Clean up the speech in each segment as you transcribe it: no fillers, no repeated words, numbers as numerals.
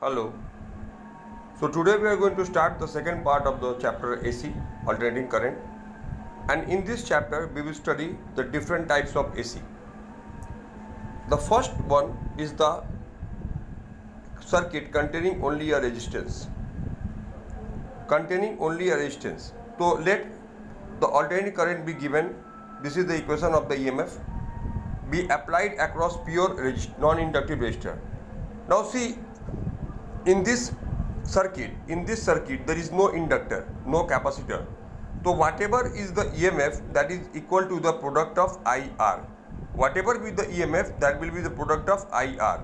Hello. So today we are going to start the second part of the chapter AC, alternating current. And in this chapter we will study the different types of AC. The first one is the circuit containing only a resistance. Containing only a resistance. So let the alternating current be given. This is the equation of the EMF. Be applied across pure non-inductive resistor. Now see, in this circuit there is no inductor, no capacitor. So whatever is the EMF, that is equal to the product of IR. Whatever be the EMF, that will be the product of IR.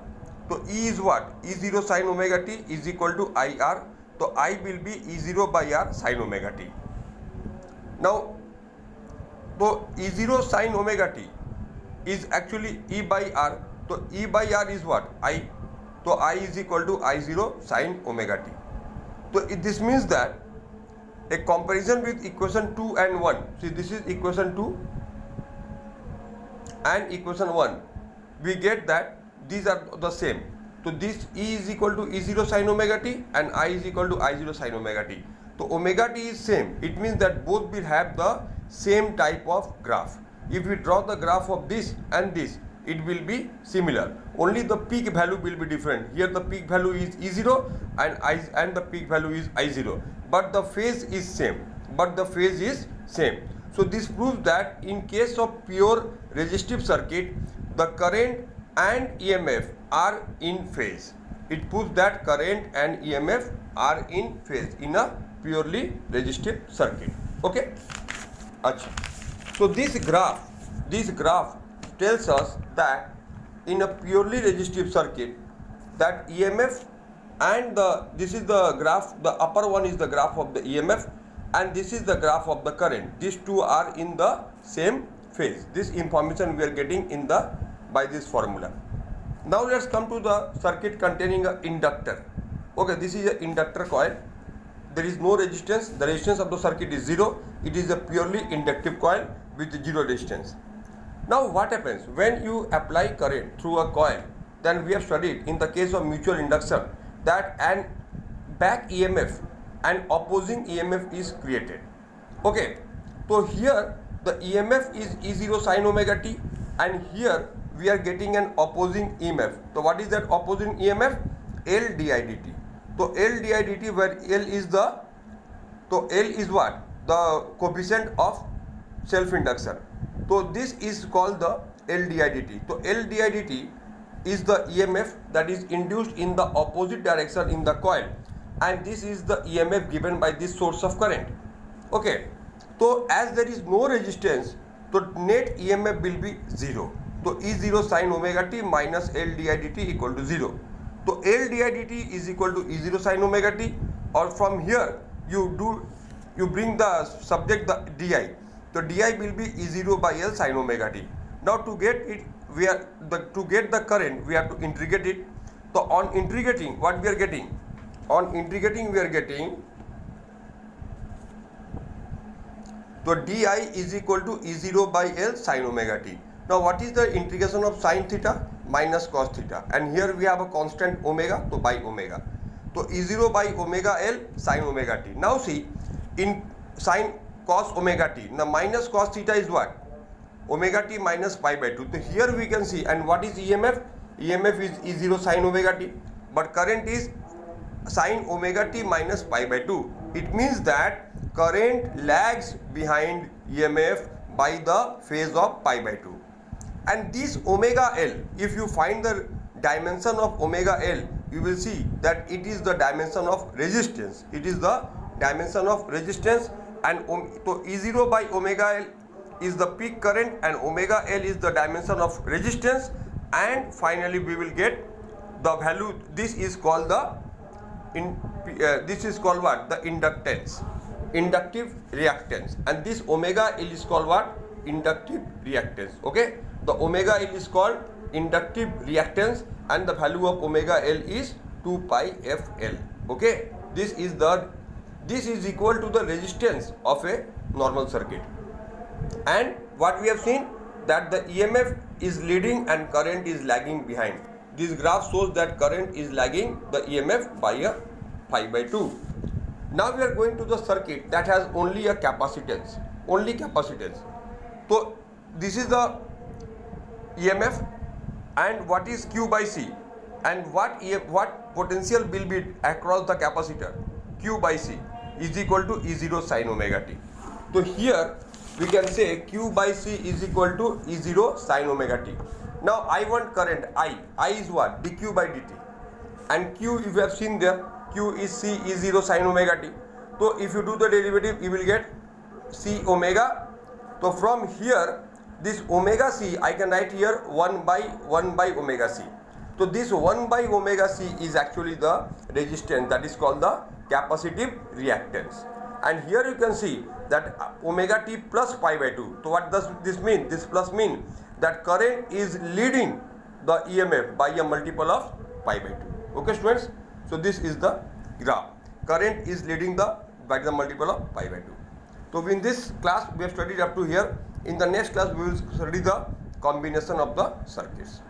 So E is what? E0 sin omega t is equal to IR. So I will be E0 by R sin omega t. Now, so E0 sin omega t is actually E by R. So E by R is what? I. So I is equal to I0 sin omega t. So this means that a comparison with equation 2 and 1. See, this is equation 2 and equation 1. We get that these are the same. So this E is equal to E0 sin omega t and I is equal to I0 sin omega t. So omega t is same. It means that both will have the same type of graph. If we draw the graph of this and this, it will be similar. Only the peak value will be different. Here the peak value is E0 and the peak value is I0. But the phase is same. So this proves that in case of pure resistive circuit, the current and EMF are in phase. It proves that current and EMF are in phase in a purely resistive circuit. Okay? Achha. So this graph tells us that in a purely resistive circuit, that EMF and this is the graph, the upper one is the graph of the EMF and this is the graph of the current. These two are in the same phase. This information we are getting by this formula. Now let's come to the circuit containing an inductor. Okay, this is an inductor coil. There is no resistance. The resistance of the circuit is 0. It is a purely inductive coil with 0 resistance. Now what happens when you apply current through a coil? Then we have studied in the case of mutual induction that an back EMF and opposing EMF is created. Okay, so here the EMF is E0 sin omega t and here we are getting an opposing EMF. So what is that opposing EMF? L di dt. So L di dt, where L is what? The coefficient of self-induction. So this is called the L di dt. So L di dt is the EMF that is induced in the opposite direction in the coil, and this is the EMF given by this source of current. Okay. So as there is no resistance, so net EMF will be 0. So E0 sin omega t minus L di dt equal to 0. So L di dt is equal to E0 sin omega t, or from here you bring the subject the di. So di will be E0 by L sin omega t. Now to get it, to get the current, we have to integrate it. So on integrating, what we are getting? On integrating, we are getting, so di is equal to E0 by L sin omega t. Now what is the integration of sin theta? Minus cos theta. And here we have a constant omega, so by omega. So E0 by omega L sin omega t. Now see, in sin cos omega t, now minus cos theta is what? Omega t minus pi by 2. So here we can see, and what is EMF? EMF is E0 sin omega t, but current is sin omega t minus pi by 2. It means that current lags behind EMF by the phase of pi by 2. And this omega L, if you find the dimension of omega L, you will see that it is the dimension of resistance. It is the dimension of resistance, and so E0 by omega L is the peak current and omega L is the dimension of resistance, and finally we will get the value. This is called what? The inductance, inductive reactance, and this omega L is called what? Inductive reactance. Okay, the omega L is called inductive reactance and the value of omega L is 2 pi fL. Okay, this is equal to the resistance of a normal circuit. And what we have seen, that the EMF is leading and current is lagging behind. this graph shows that current is lagging the EMF by a pi by 2. Now we are going to the circuit that has only a capacitance, So this is the EMF, and what is Q by C, and what potential will be across the capacitor Q by C is equal to E0 sin omega t. So here we can say Q by C is equal to E0 sin omega t. Now I want current I is what? dq by dt, and Q, if you have seen there, Q is C E0 sin omega t. So if you do the derivative, you will get C omega. So from here, this omega C I can write here 1 by omega C. So this 1 by omega C is actually the resistance, that is called the capacitive reactance. And here you can see that omega t plus pi by 2. So what does this mean? This plus mean that current is leading the EMF by a multiple of pi by 2. Okay students? So this is the graph. Current is leading by the multiple of pi by 2. So in this class we have studied up to here. In the next class we will study the combination of the circuits.